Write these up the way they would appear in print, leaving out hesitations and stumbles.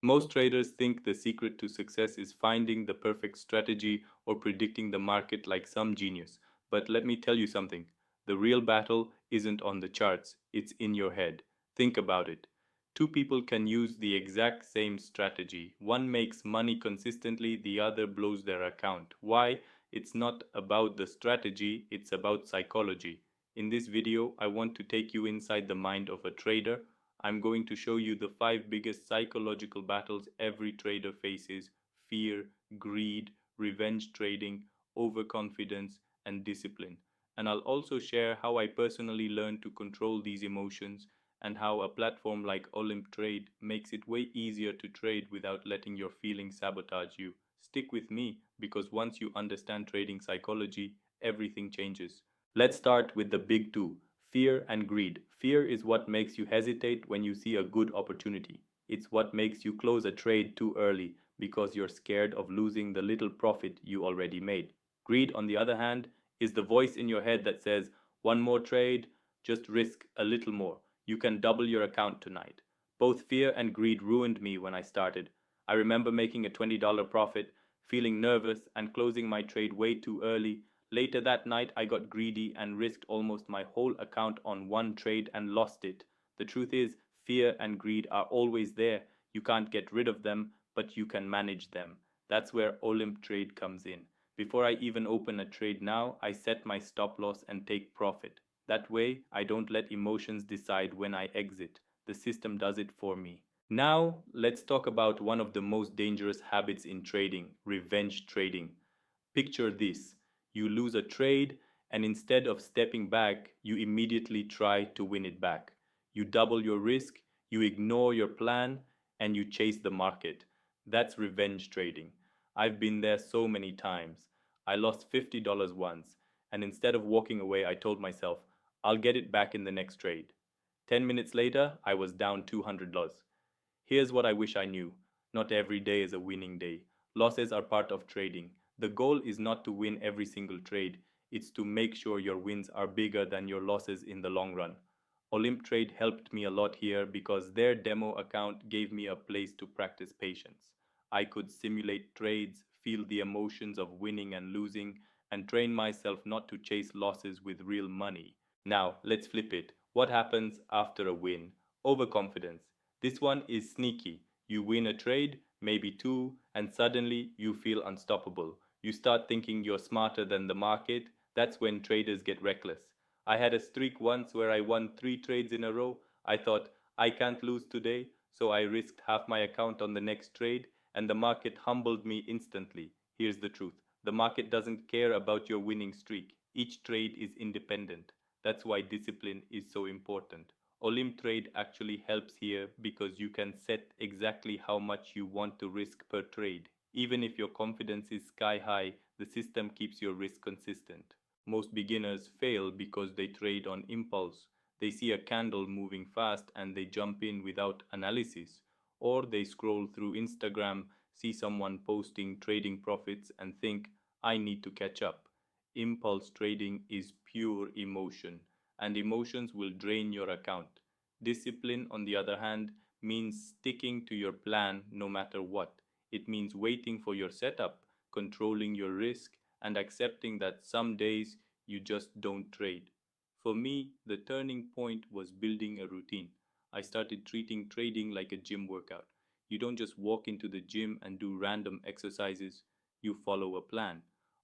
Most traders think the secret to success is finding the perfect strategy or predicting the market like some genius. But let me tell you something. The real battle isn't on the charts, it's in your head. Think about it. Two people can use the exact same strategy. One makes money consistently, the other blows their account. Why? It's not about the strategy, it's about psychology. In this video, I want to take you inside the mind of a trader. I'm going to show you the five biggest psychological battles every trader faces: fear, greed, revenge trading, overconfidence, and discipline. And I'll also share how I personally learned to control these emotions and how a platform like Olymp Trade makes it way easier to trade without letting your feelings sabotage you. Stick with me because once you understand trading psychology, everything changes. Let's start with the big two: fear and greed. Fear is what makes you hesitate when you see a good opportunity. It's what makes you close a trade too early because you're scared of losing the little profit you already made. Greed, on the other hand, is the voice in your head that says, one more trade, just risk a little more. You can double your account tonight. Both fear and greed ruined me when I started. I remember making a $20 profit, feeling nervous, and closing my trade way too early. Later that night, I got greedy and risked almost my whole account on one trade and lost it. The truth is, fear and greed are always there. You can't get rid of them, but you can manage them. That's where Olymp Trade comes in. Before I even open a trade now, I set my stop loss and take profit. That way, I don't let emotions decide when I exit. The system does it for me. Now, let's talk about one of the most dangerous habits in trading: revenge trading. Picture this: you lose a trade, and instead of stepping back, you immediately try to win it back. You double your risk, you ignore your plan, and you chase the market. That's revenge trading. I've been there so many times. I lost $50 once, and instead of walking away, I told myself, I'll get it back in the next trade. 10 minutes later, I was down $200. Here's what I wish I knew: not every day is a winning day. Losses are part of trading. The goal is not to win every single trade, it's to make sure your wins are bigger than your losses in the long run. Olymp Trade helped me a lot here because their demo account gave me a place to practice patience. I could simulate trades, feel the emotions of winning and losing, and train myself not to chase losses with real money. Now, let's flip it. What happens after a win? Overconfidence. This one is sneaky. You win a trade, maybe two, and suddenly you feel unstoppable. You start thinking you're smarter than the market. That's when traders get reckless. I had a streak once where I won three trades in a row. I thought, I can't lose today, so I risked half my account on the next trade, and the market humbled me instantly. Here's the truth: the market doesn't care about your winning streak. Each trade is independent. That's why discipline is so important. Olymp Trade actually helps here because you can set exactly how much you want to risk per trade. Even if your confidence is sky high, the system keeps your risk consistent. Most beginners fail because they trade on impulse. They see a candle moving fast and they jump in without analysis. Or they scroll through Instagram, see someone posting trading profits, and think, I need to catch up. Impulse trading is pure emotion, and emotions will drain your account. Discipline, on the other hand, means sticking to your plan no matter what. It means waiting for your setup, controlling your risk, and accepting that some days you just don't trade. For me, the turning point was building a routine. I started treating trading like a gym workout. You don't just walk into the gym and do random exercises, you follow a plan.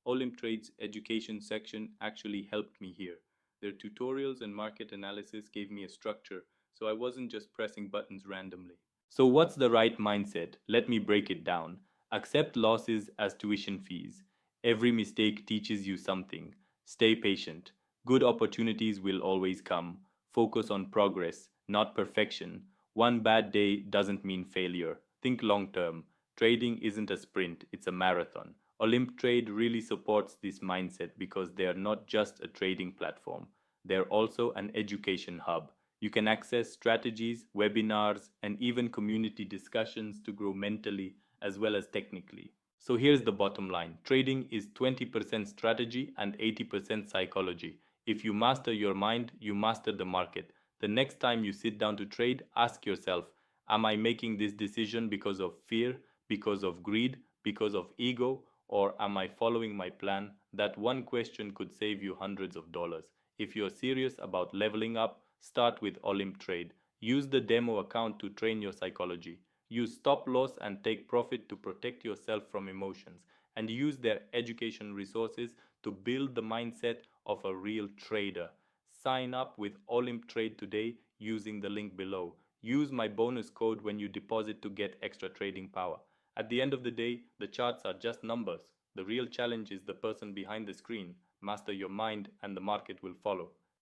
Olymp Trade's education section actually helped me here. Their tutorials and market analysis gave me a structure, so I wasn't just pressing buttons randomly. So, what's the right mindset? Let me break it down. Accept losses as tuition fees. Every mistake teaches you something. Stay patient. Good opportunities will always come. Focus on progress, not perfection. One bad day doesn't mean failure. Think long term. Trading isn't a sprint, it's a marathon. Olymp Trade really supports this mindset because they are not just a trading platform, they're also an education hub. You can access strategies, webinars, and even community discussions to grow mentally as well as technically. So here's the bottom line: trading is 20% strategy and 80% psychology. If you master your mind, you master the market. The next time you sit down to trade, ask yourself, Am I making this decision because of fear, because of greed, because of ego, or am I following my plan? That one question could save you hundreds of dollars. If you're serious about leveling up, start with Olymp Trade. Use the demo account to train your psychology. Use stop loss and take profit to protect yourself from emotions. And use their education resources to build the mindset of a real trader. Sign up with Olymp Trade today using the link below. Use my bonus code when you deposit to get extra trading power. At the end of the day, the charts are just numbers. The real challenge is the person behind the screen. Master your mind and the market will follow.